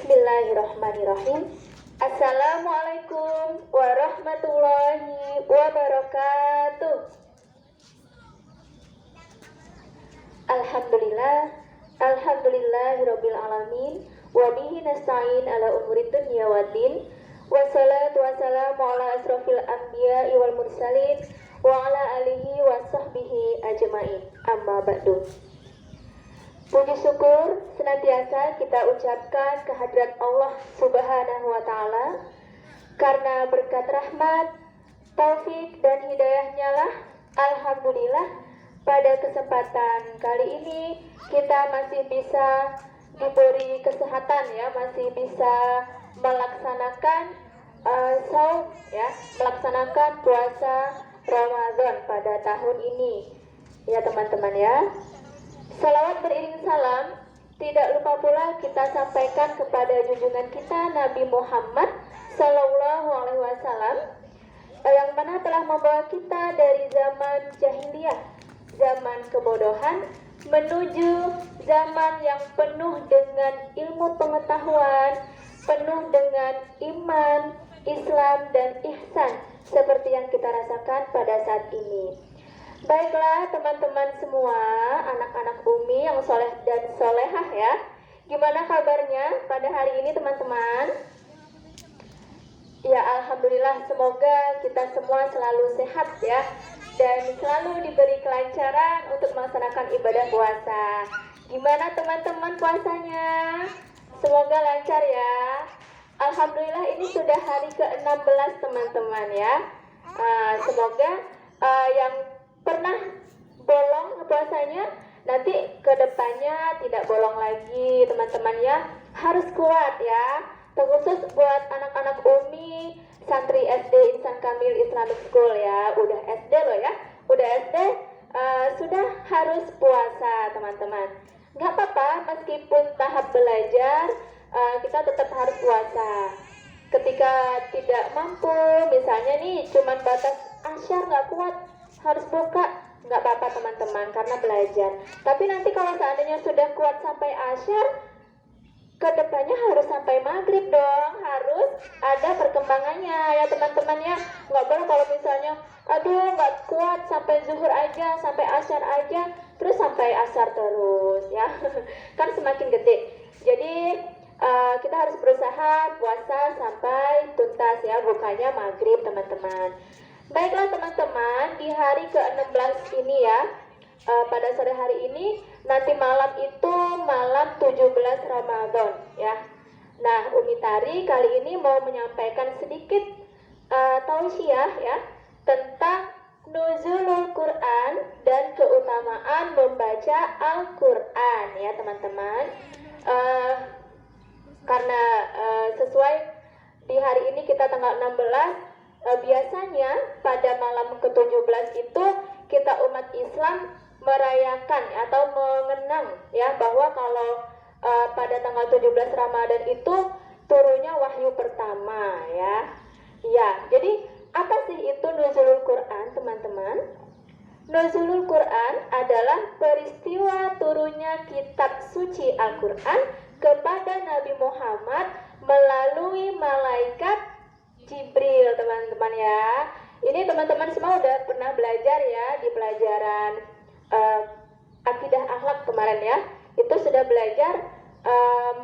Bismillahirrahmanirrahim. Assalamualaikum warahmatullahi wabarakatuh. Alhamdulillahirabbil alamin wa bihi nasta'in ala umuri dunya waddin. Wassalatu wassalamu ala asrofil anbiya'i wal mursalin wa ala alihi wa sahbihi ajma'in. Amma ba'du. Puji syukur senantiasa kita ucapkan kehadirat Allah Subhanahu wa Ta'ala, karena berkat rahmat, taufik dan hidayahnya lah, alhamdulillah, pada kesempatan kali ini kita masih bisa diberi kesehatan, ya, masih bisa melaksanakan saum, ya, melaksanakan puasa Ramadan pada tahun ini, ya teman-teman ya. Salawat beriring salam tidak lupa pula kita sampaikan kepada junjungan kita Nabi Muhammad Sallallahu Alaihi Wasallam, yang mana telah membawa kita dari zaman jahiliyah, zaman kebodohan, menuju zaman yang penuh dengan ilmu pengetahuan, penuh dengan iman, Islam dan ihsan seperti yang kita rasakan pada saat ini. Baiklah teman-teman semua, anak-anak Umi yang soleh dan solehah ya. Gimana kabarnya pada hari ini teman-teman? Ya, alhamdulillah, semoga kita semua selalu sehat ya, dan selalu diberi kelancaran untuk melaksanakan ibadah puasa. Gimana teman-teman puasanya? Semoga lancar ya. Alhamdulillah, ini sudah hari ke-16 teman-teman ya. Semoga yang pernah bolong puasanya nanti ke depannya tidak bolong lagi teman-teman ya. Harus kuat ya, terkhusus buat anak-anak Umi santri SD Insan Kamil Islamic School ya. Udah SD loh ya, udah SD sudah harus puasa teman-teman. Nggak apa-apa, meskipun tahap belajar kita tetap harus puasa. Ketika tidak mampu, misalnya nih cuman batas asyar nggak kuat, harus buka, nggak apa-apa teman-teman, karena belajar. Tapi nanti kalau seandainya sudah kuat sampai asyar, kedepannya harus sampai maghrib dong, harus ada perkembangannya ya teman-teman ya. Nggak boleh kalau misalnya aduh nggak kuat sampai zuhur aja, sampai asyar aja, terus sampai asar terus ya. Kan semakin gede. Jadi kita harus berusaha puasa sampai tuntas ya, bukanya maghrib teman-teman. Baiklah teman-teman, di hari ke-16 ini ya, pada sore hari ini, nanti malam itu malam 17 Ramadan ya. Nah, Umi Tari kali ini mau menyampaikan sedikit tausiah ya, tentang nuzulul Quran dan keutamaan membaca Al-Quran ya teman-teman. Karena sesuai di hari ini kita tanggal 16, biasanya pada malam ke-17 itu kita umat Islam merayakan atau mengenang ya, bahwa kalau pada tanggal 17 Ramadan itu turunnya wahyu pertama ya. Ya, jadi apa sih itu nuzulul Quran teman-teman? Nuzulul Quran adalah peristiwa turunnya kitab suci Al-Quran kepada Nabi Muhammad melalui malaikat Jibril teman-teman ya. Ini teman-teman semua udah pernah belajar ya di pelajaran akidah akhlak kemarin ya. Itu sudah belajar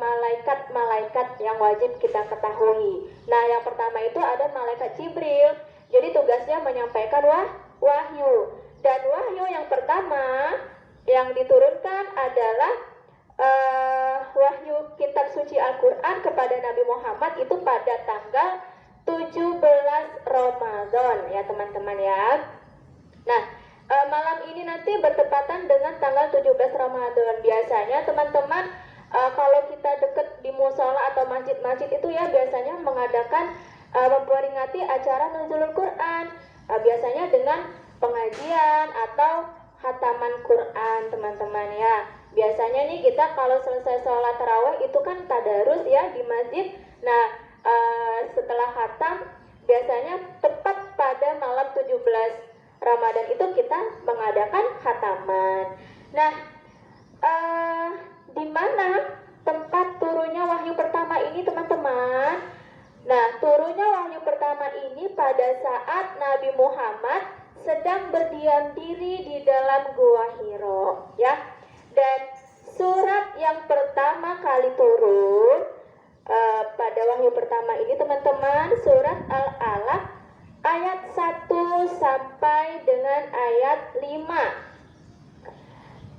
malaikat-malaikat yang wajib kita ketahui. Nah, yang pertama itu ada malaikat Jibril. Jadi tugasnya menyampaikan wahyu. Dan wahyu yang pertama yang diturunkan adalah wahyu kitab suci Al-Quran kepada Nabi Muhammad itu pada tanggal 17 Ramadan ya teman-teman ya. Nah, malam ini nanti bertepatan dengan tanggal 17 Ramadan. Biasanya teman-teman kalau kita dekat di musola atau masjid-masjid itu ya, biasanya mengadakan memperingati acara nuzulul Quran. Biasanya dengan pengajian atau khataman Quran teman-teman ya. Biasanya nih kita kalau selesai sholat tarawih itu kan tadarus ya di masjid. Nah, setelah khatam biasanya tepat pada malam 17 Ramadan itu kita mengadakan khataman. Nah, di mana tempat turunnya wahyu pertama ini pertama ini pada saat Nabi Muhammad sedang berdiam diri di dalam Gua Hiro, ya. Dan surat yang pertama kali turun pada wahyu pertama ini teman-teman, surat Al-Alaq ayat 1 sampai dengan ayat 5.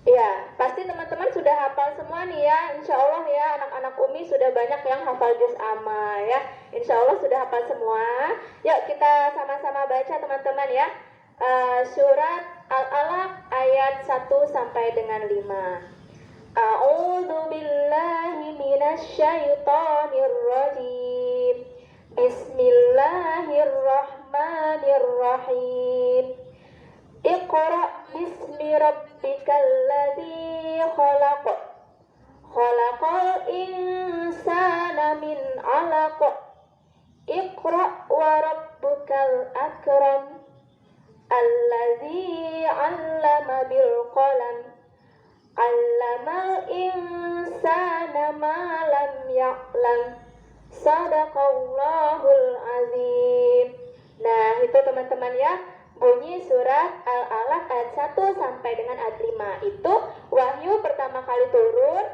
Ya, pasti teman-teman sudah hafal semua nih ya. Insya Allah ya, anak-anak Umi sudah banyak yang hafal juz amma ya. Insya Allah sudah hafal semua. Yuk kita sama-sama baca teman-teman ya. Surat Al-Alaq ayat 1 sampai dengan 5. A'udzu billahi minasy syaithanir rajim. Bismillahirrahmanirrahim. Iqra bismi rabbikal ladzi khalaq. Khalaqal insana min 'alaq. Iqra wa rabbukal akram. Alladzi 'allama bil qalam. 'Allamal insana ma lam ya'lam. Shadaqallahul azim. Nah, itu teman-teman ya. Bunyi surat Al-Alaq ayat 1 sampai dengan ayat 5. Itu wahyu pertama kali turun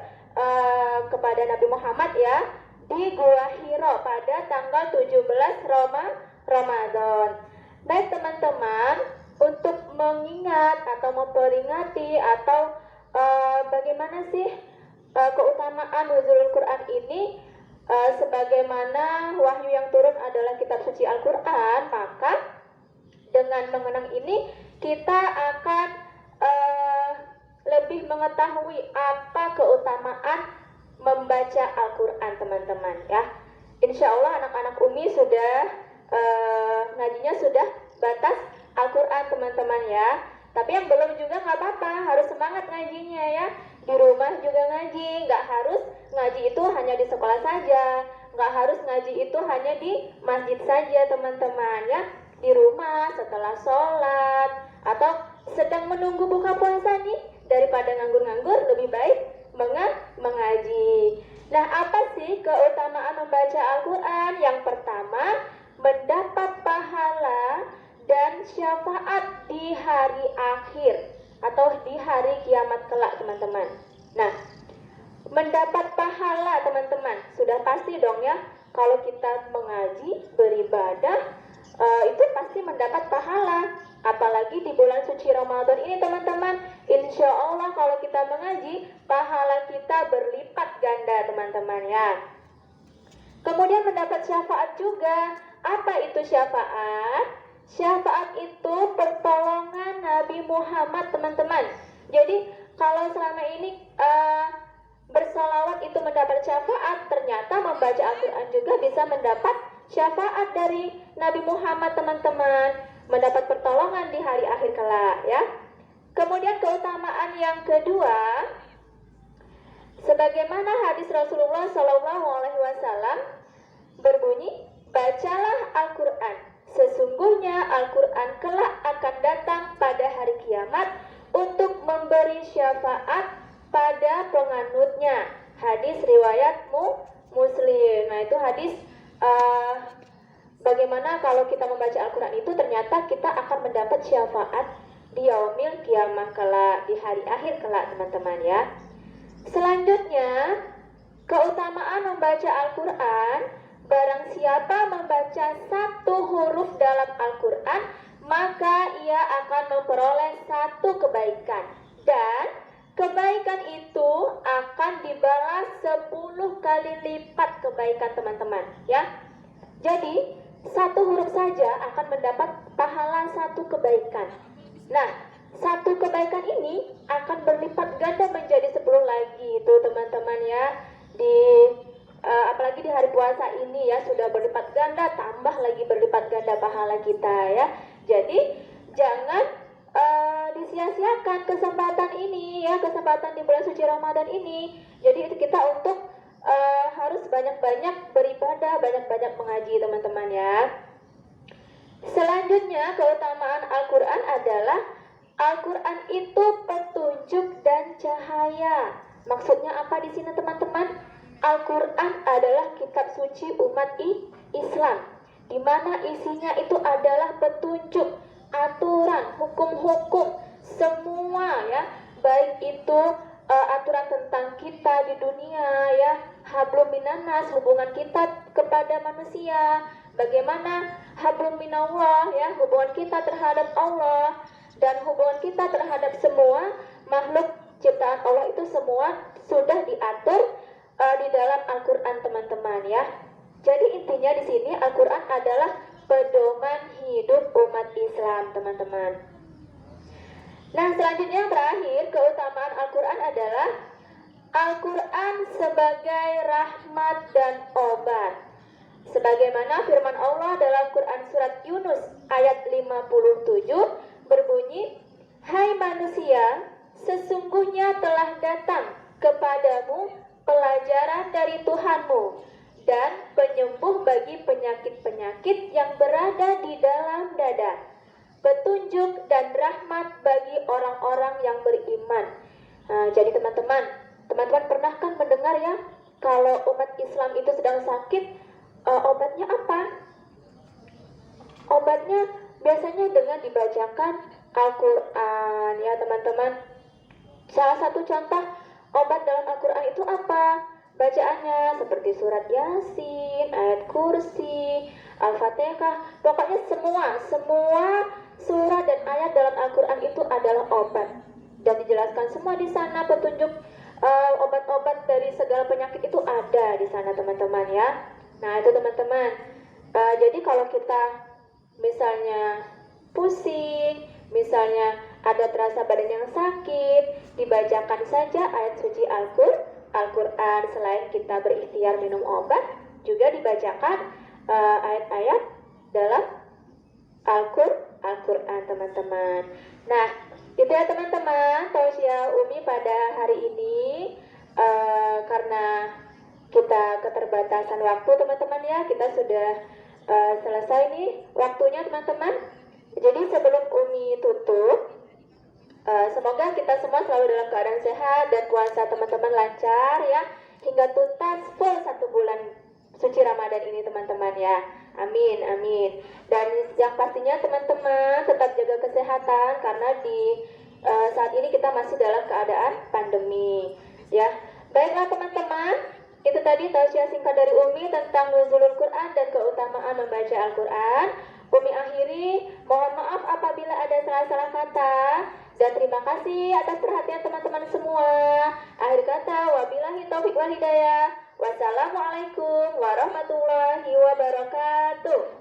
kepada Nabi Muhammad ya di Gua Hiro pada tanggal 17 Ramadan. Baik teman-teman, untuk mengingat atau memperingati atau bagaimana sih keutamaan nuzulul Quran ini, sebagaimana wahyu yang turun adalah kitab suci Al-Quran, maka dengan mengenang ini kita akan lebih mengetahui apa keutamaan membaca Al-Quran teman-teman ya. Insya Allah anak-anak Umi sudah ngajinya sudah batas Al-Quran teman-teman ya. Tapi yang belum juga nggak apa-apa, harus semangat ngajinya ya. Di rumah juga ngaji, nggak harus ngaji itu hanya di sekolah saja, nggak harus ngaji itu hanya di masjid saja teman-teman ya. Di rumah setelah sholat atau sedang menunggu buka puasa nih, daripada nganggur-nganggur lebih baik mengaji. Nah, apa sih keutamaan membaca Al-Quran? Yang pertama, mendapat pahala dan syafaat di hari akhir atau di hari kiamat kelak teman-teman. Nah, mendapat pahala teman-teman, sudah pasti dong ya, kalau kita mengaji, beribadah, itu pasti mendapat pahala. Apalagi di bulan suci Ramadan ini teman-teman, insya Allah kalau kita mengaji, pahala kita berlipat ganda teman-teman ya. Kemudian mendapat syafaat juga. Apa itu syafaat? Syafaat itu pertolongan Nabi Muhammad teman-teman. Jadi kalau selama ini bersolawat itu mendapat syafaat, ternyata membaca Al-Quran juga bisa mendapat syafaat dari Nabi Muhammad teman-teman, mendapat pertolongan di hari akhir kelak ya. Kemudian keutamaan yang kedua, sebagaimana hadis Rasulullah SAW berbunyi, bacalah Al-Quran, sesungguhnya Al-Quran kelak akan datang pada hari kiamat untuk memberi syafaat pada penganutnya. Hadis riwayat Muslim. Nah, itu hadis bagaimana kalau kita membaca Al-Quran itu ternyata kita akan mendapat syafaat di yaumil kiamah kelak, di hari akhir kelak teman-teman ya. Selanjutnya, keutamaan membaca Al-Quran, barang siapa membaca satu huruf dalam Al-Quran, maka ia akan memperoleh satu kebaikan, dan kebaikan itu akan dibalas 10 kali lipat kebaikan teman-teman ya. Jadi satu huruf saja akan mendapat pahala satu kebaikan. Nah, satu kebaikan ini akan berlipat ganda menjadi 10 lagi itu teman-teman ya. Apalagi di hari puasa ini ya, sudah berlipat ganda, tambah lagi berlipat ganda pahala kita ya. Jadi jangan disia-siakan kesempatan ini ya, kesempatan di bulan suci Ramadan ini. Jadi kita untuk harus banyak-banyak beribadah, banyak-banyak mengaji teman-teman ya. Selanjutnya keutamaan Al-Quran adalah Al-Quran itu petunjuk dan cahaya. Maksudnya apa di sini teman-teman? Al-Quran adalah kitab suci umat Islam. di mana isinya itu adalah petunjuk, aturan, hukum-hukum, semua ya, baik itu aturan tentang kita di dunia ya, hablum minanas, hubungan kita kepada manusia, bagaimana hablum minallah ya, hubungan kita terhadap Allah, dan hubungan kita terhadap semua makhluk ciptaan Allah itu semua sudah diatur di dalam Al-Quran teman-teman ya. Jadi intinya di sini Al-Quran adalah pedoman hidup umat Islam teman-teman. Nah selanjutnya terakhir, keutamaan Al-Quran adalah Al-Quran sebagai rahmat dan obat. Sebagaimana firman Allah dalam Quran surat Yunus ayat 57 berbunyi, "Hai manusia, sesungguhnya telah datang kepadamu pelajaran dari Tuhanmu dan penyembuh bagi penyakit-penyakit yang berada di dalam dada, petunjuk dan rahmat bagi orang-orang yang beriman." Jadi teman-teman pernah kan mendengar ya, kalau umat Islam itu sedang sakit, obatnya apa? Obatnya biasanya dengan dibacakan Al-Quran ya teman-teman. Salah satu contoh obat dalam Al-Quran itu apa? Bacaannya seperti surat Yasin, ayat kursi, Al-Fatihah. Pokoknya semua surah dan ayat dalam Al-Quran itu adalah obat. Dan dijelaskan semua di sana petunjuk obat-obat dari segala penyakit itu ada di sana teman-teman ya. Nah itu teman-teman. Jadi kalau kita misalnya pusing, misalnya ada terasa badan yang sakit, dibacakan saja ayat suci Al-Quran. Selain kita berikhtiar minum obat, juga dibacakan ayat-ayat dalam Al-Quran teman-teman. Nah itu ya teman-teman, tausiah Umi pada hari ini. Karena kita keterbatasan waktu teman-teman ya, kita sudah selesai nih waktunya teman-teman. Jadi sebelum Umi tutup, semoga kita semua selalu dalam keadaan sehat dan puasa teman-teman lancar ya, hingga tuntas full 1 bulan suci Ramadan ini teman-teman ya. Amin, amin. Dan yang pastinya teman-teman tetap jaga kesehatan, karena di saat ini kita masih dalam keadaan pandemi ya. Baiklah teman-teman, itu tadi tausiah singkat dari Umi tentang nuzulul Quran dan keutamaan membaca Al-Quran. Umi akhiri, mohon maaf apabila ada salah-salah kata, dan terima kasih atas perhatian teman-teman semua. Akhir kata, wabillahi taufiq wal hidayah. Wassalamualaikum warahmatullahi wabarakatuh.